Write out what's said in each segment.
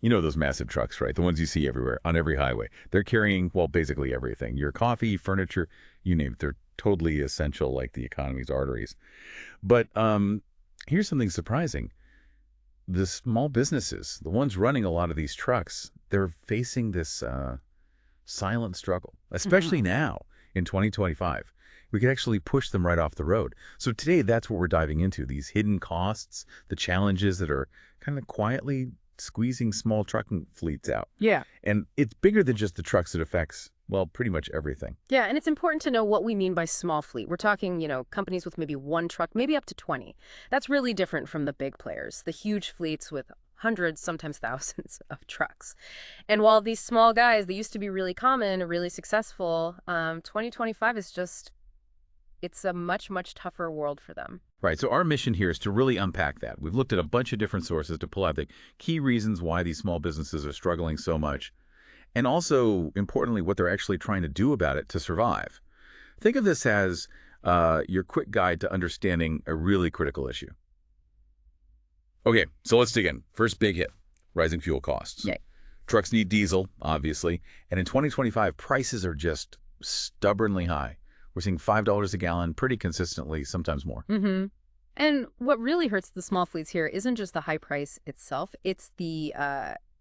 You know those massive trucks, right? The ones you see everywhere, on every highway. They're carrying, well, basically everything. Your coffee, furniture, you name it. They're totally essential, like the economy's arteries. But here's something surprising. The small businesses, the ones running a lot of these trucks, they're facing this silent struggle, especially now in 2025. We could actually push them right off the road. So today, that's what we're diving into, these hidden costs, the challenges that are kind of quietly squeezing small trucking fleets out. Yeah. And it's bigger than just the trucks. It affects, well, pretty much everything. Yeah, and it's important to know what we mean by small fleet. We're talking, companies with maybe one truck, maybe up to 20. That's really different from the big players, the huge fleets with hundreds, sometimes thousands of trucks. And while these small guys, they used to be really common, really successful, 2025 is just, it's a much, much tougher world for them. Right. So our mission here is to really unpack that. We've looked at a bunch of different sources to pull out the key reasons why these small businesses are struggling so much, and also, importantly, what they're actually trying to do about it to survive. Think of this as your quick guide to understanding a really critical issue. Okay, so let's dig in. First big hit, rising fuel costs. Yay. Trucks need diesel, obviously, and in 2025, prices are just stubbornly high. We're seeing $5 a gallon pretty consistently, sometimes more. And what really hurts the small fleets here isn't just the high price itself, it's the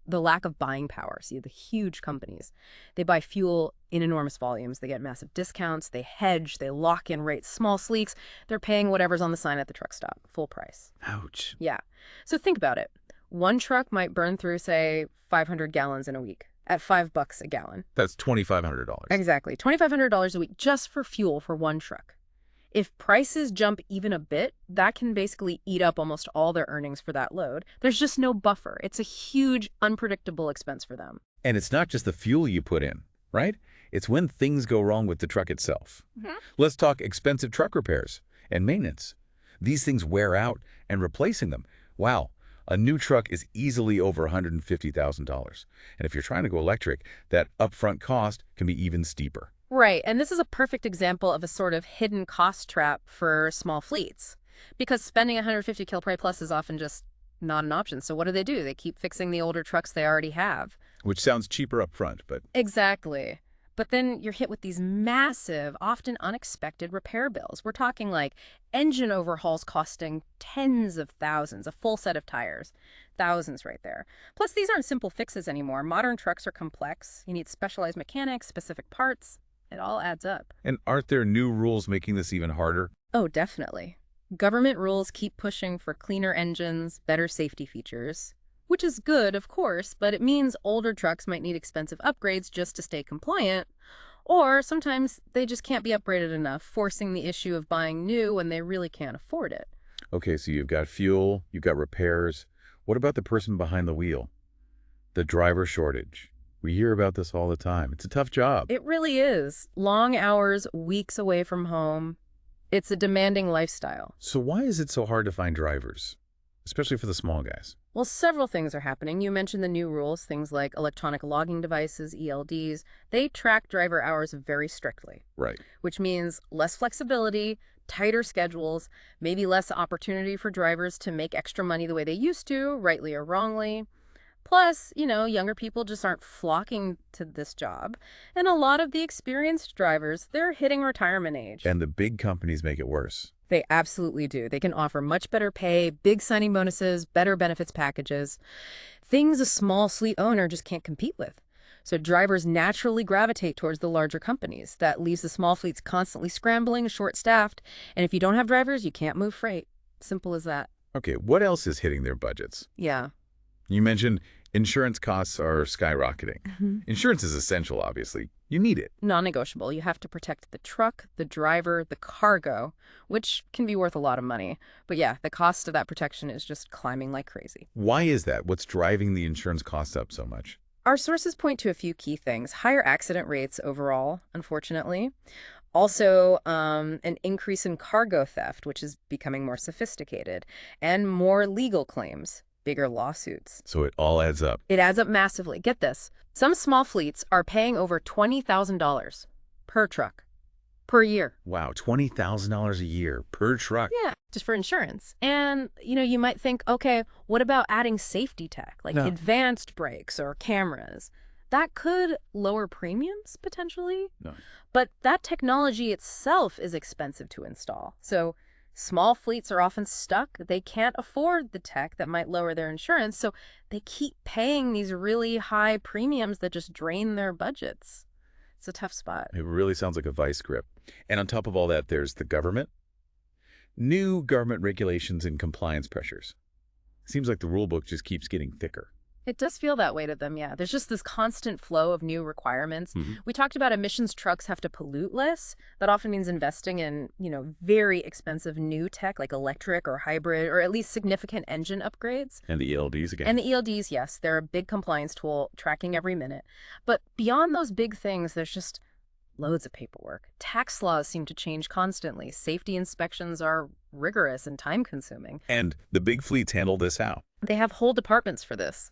lack of buying power. See, the huge companies, they buy fuel in enormous volumes. They get massive discounts, they hedge, they lock in rates. Small fleets, they're paying whatever's on the sign at the truck stop, full price. Ouch. Yeah. So think about it. One truck might burn through, say, 500 gallons in a week at $5 a gallon. That's $2,500. Exactly. $2,500 a week just for fuel for one truck. If prices jump even a bit, that can basically eat up almost all their earnings for that load. There's just no buffer. It's a huge, unpredictable expense for them. And it's not just the fuel you put in, right? It's when things go wrong with the truck itself. Let's talk expensive truck repairs and maintenance. These things wear out, and replacing them, wow, a new truck is easily over $150,000. And if you're trying to go electric, that upfront cost can be even steeper. Right, and this is a perfect example of a sort of hidden cost trap for small fleets. Because spending 150 kpr plus is often just not an option. So what do? They keep fixing the older trucks they already have. Which sounds cheaper up front, but... Exactly. But then you're hit with these massive, often unexpected repair bills. We're talking like engine overhauls costing tens of thousands, a full set of tires. Thousands right there. Plus, these aren't simple fixes anymore. Modern trucks are complex. You need specialized mechanics, specific parts. It all adds up. And aren't there new rules making this even harder? Oh, definitely. Government rules keep pushing for cleaner engines, better safety features, which is good, of course, but it means older trucks might need expensive upgrades just to stay compliant, or sometimes they just can't be upgraded enough, forcing the issue of buying new when they really can't afford it. Okay, so you've got fuel, you've got repairs. What about the person behind the wheel? The driver shortage. We hear about this all the time. It's a tough job. It really is. Long hours, weeks away from home. It's a demanding lifestyle. So why is it so hard to find drivers, especially for the small guys? Well, several things are happening. You mentioned the new rules, things like electronic logging devices, ELDs. They track driver hours very strictly. Right. Which means less flexibility, tighter schedules, maybe less opportunity for drivers to make extra money the way they used to, rightly or wrongly. Plus, younger people just aren't flocking to this job. And a lot of the experienced drivers, they're hitting retirement age. And the big companies make it worse. They absolutely do. They can offer much better pay, big signing bonuses, better benefits packages, things a small fleet owner just can't compete with. So drivers naturally gravitate towards the larger companies. That leaves the small fleets constantly scrambling, short-staffed. And if you don't have drivers, you can't move freight. Simple as that. Okay, what else is hitting their budgets? Yeah. You mentioned insurance costs are skyrocketing. Insurance is essential, obviously. You need it. Non-negotiable. You have to protect the truck, the driver, the cargo, which can be worth a lot of money. But yeah, the cost of that protection is just climbing like crazy. Why is that? What's driving the insurance costs up so much? Our sources point to a few key things. Higher accident rates overall, unfortunately. Also, an increase in cargo theft, which is becoming more sophisticated, and more legal claims. Bigger lawsuits. So it all adds up. It adds up massively. Get this. Some small fleets are paying over $20,000 per truck per year. Wow, $20,000 a year per truck. Yeah, just for insurance. And, you might think, okay, what about adding safety tech, like No. advanced brakes or cameras? That could lower premiums potentially, No. but that technology itself is expensive to install. So small fleets are often stuck. They can't afford the tech that might lower their insurance, so they keep paying these really high premiums that just drain their budgets. It's a tough spot. It really sounds like a vice grip. And on top of all that, there's the government. New government regulations and compliance pressures. Seems like the rule book just keeps getting thicker. It does feel that way to them, yeah. There's just this constant flow of new requirements. We talked about emissions trucks have to pollute less. That often means investing in, very expensive new tech like electric or hybrid or at least significant engine upgrades. And the ELDs again. And the ELDs, yes, they're a big compliance tool, tracking every minute. But beyond those big things, there's just loads of paperwork. Tax laws seem to change constantly. Safety inspections are rigorous and time-consuming. And the big fleets handle this how? They have whole departments for this.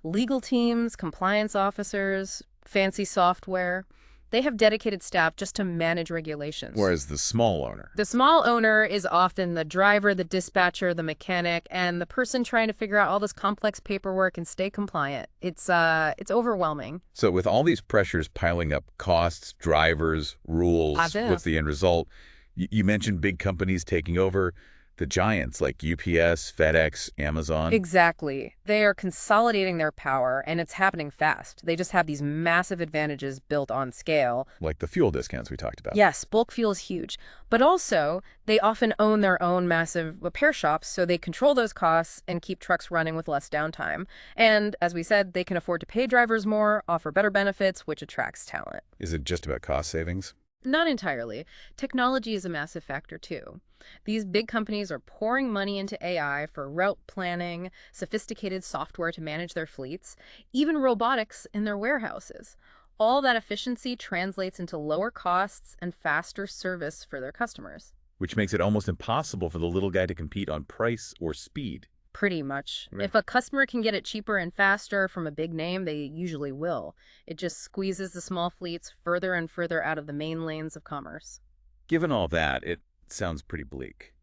Legal teams, compliance officers, fancy software. They have dedicated staff just to manage regulations. Whereas the small owner. The small owner is often the driver, the dispatcher, the mechanic, and the person trying to figure out all this complex paperwork and stay compliant. It's overwhelming. So with all these pressures piling up, costs, drivers, rules, what's the end result? You mentioned big companies taking over. The giants like UPS, FedEx, Amazon. Exactly. They are consolidating their power, and it's happening fast. They just have these massive advantages built on scale. Like the fuel discounts we talked about. Yes, bulk fuel is huge. But also, they often own their own massive repair shops, so they control those costs and keep trucks running with less downtime. And as we said, they can afford to pay drivers more, offer better benefits, which attracts talent. Is it just about cost savings? Not entirely. Technology is a massive factor, too. These big companies are pouring money into AI for route planning, sophisticated software to manage their fleets, even robotics in their warehouses. All that efficiency translates into lower costs and faster service for their customers. Which makes it almost impossible for the little guy to compete on price or speed. Pretty much. Right. If a customer can get it cheaper and faster from a big name, they usually will. It just squeezes the small fleets further and further out of the main lanes of commerce. Given all that, it sounds pretty bleak.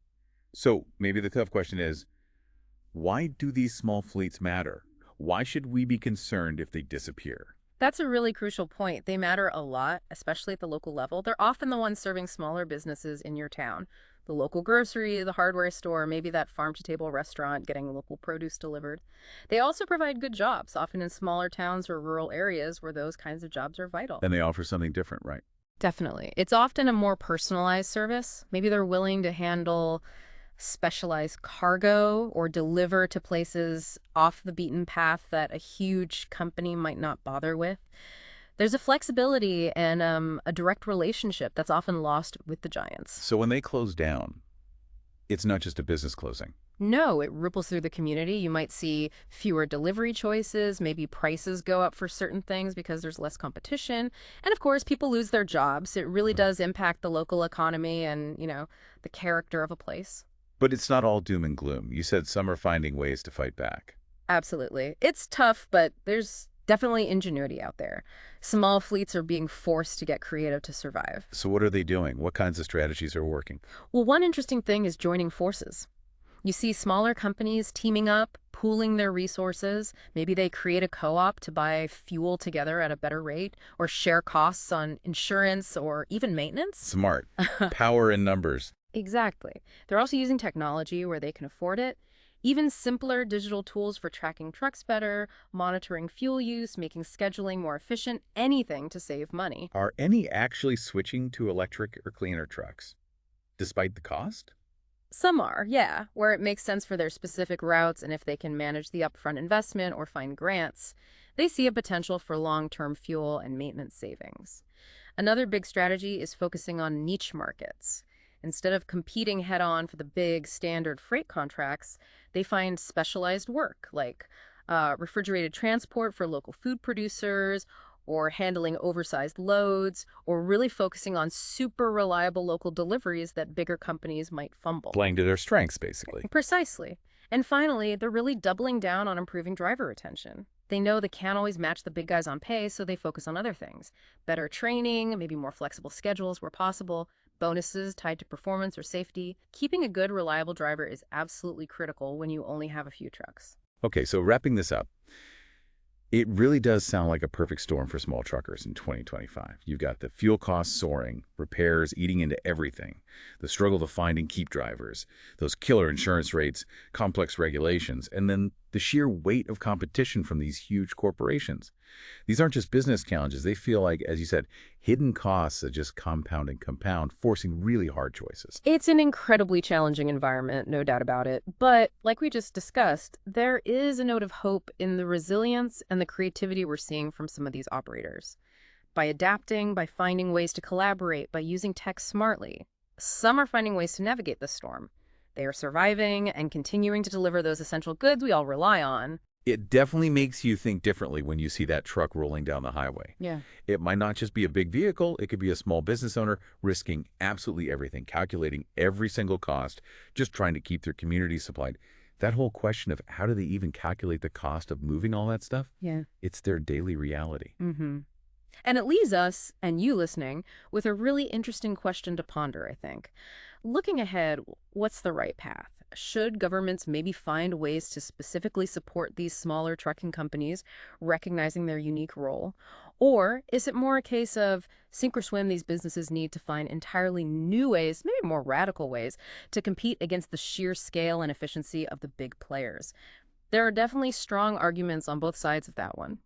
So maybe the tough question is, why do these small fleets matter? Why should we be concerned if they disappear? That's a really crucial point. They matter a lot, especially at the local level. They're often the ones serving smaller businesses in your town. The local grocery, the hardware store, maybe that farm-to-table restaurant getting local produce delivered. They also provide good jobs, often in smaller towns or rural areas where those kinds of jobs are vital. And they offer something different, right? Definitely. It's often a more personalized service. Maybe they're willing to handle specialized cargo or deliver to places off the beaten path that a huge company might not bother with. There's a flexibility and a direct relationship that's often lost with the giants. So when they close down, it's not just a business closing. No, it ripples through the community. You might see fewer delivery choices, maybe prices go up for certain things because there's less competition. And of course, people lose their jobs. It really does impact the local economy and, the character of a place. But it's not all doom and gloom. You said some are finding ways to fight back. Absolutely. It's tough, but there's definitely ingenuity out there. Small fleets are being forced to get creative to survive. So what are they doing? What kinds of strategies are working? Well, one interesting thing is joining forces. You see smaller companies teaming up, pooling their resources. Maybe they create a co-op to buy fuel together at a better rate or share costs on insurance or even maintenance. Smart. Power in numbers. Exactly. They're also using technology where they can afford it. Even simpler digital tools for tracking trucks better, monitoring fuel use, making scheduling more efficient, anything to save money. Are any actually switching to electric or cleaner trucks, despite the cost? Some are, yeah, where it makes sense for their specific routes and if they can manage the upfront investment or find grants, they see a potential for long-term fuel and maintenance savings. Another big strategy is focusing on niche markets. Instead of competing head-on for the big standard freight contracts, they find specialized work like refrigerated transport for local food producers or handling oversized loads or really focusing on super reliable local deliveries that bigger companies might fumble. Playing to their strengths, basically. Precisely. And finally, they're really doubling down on improving driver retention. They know they can't always match the big guys on pay, so they focus on other things. Better training, maybe more flexible schedules where possible, bonuses tied to performance or safety. Keeping a good, reliable driver is absolutely critical when you only have a few trucks. Okay, so wrapping this up, it really does sound like a perfect storm for small truckers in 2025. You've got the fuel costs soaring, repairs eating into everything, the struggle to find and keep drivers, those killer insurance rates, complex regulations, and then the sheer weight of competition from these huge corporations. These aren't just business challenges. They feel like, as you said, hidden costs that just compound and compound, forcing really hard choices. It's an incredibly challenging environment, no doubt about it. But like we just discussed, there is a note of hope in the resilience and the creativity we're seeing from some of these operators. By adapting, by finding ways to collaborate, by using tech smartly, some are finding ways to navigate the storm. They are surviving and continuing to deliver those essential goods we all rely on. It definitely makes you think differently when you see that truck rolling down the highway. Yeah. It might not just be a big vehicle, it could be a small business owner risking absolutely everything, calculating every single cost, just trying to keep their community supplied. That whole question of how do they even calculate the cost of moving all that stuff? Yeah. It's their daily reality. Mm-hmm. And it leaves us, and you listening, with a really interesting question to ponder, I think. Looking ahead, what's the right path? Should governments maybe find ways to specifically support these smaller trucking companies, recognizing their unique role? Or is it more a case of sink or swim, these businesses need to find entirely new ways, maybe more radical ways, to compete against the sheer scale and efficiency of the big players? There are definitely strong arguments on both sides of that one.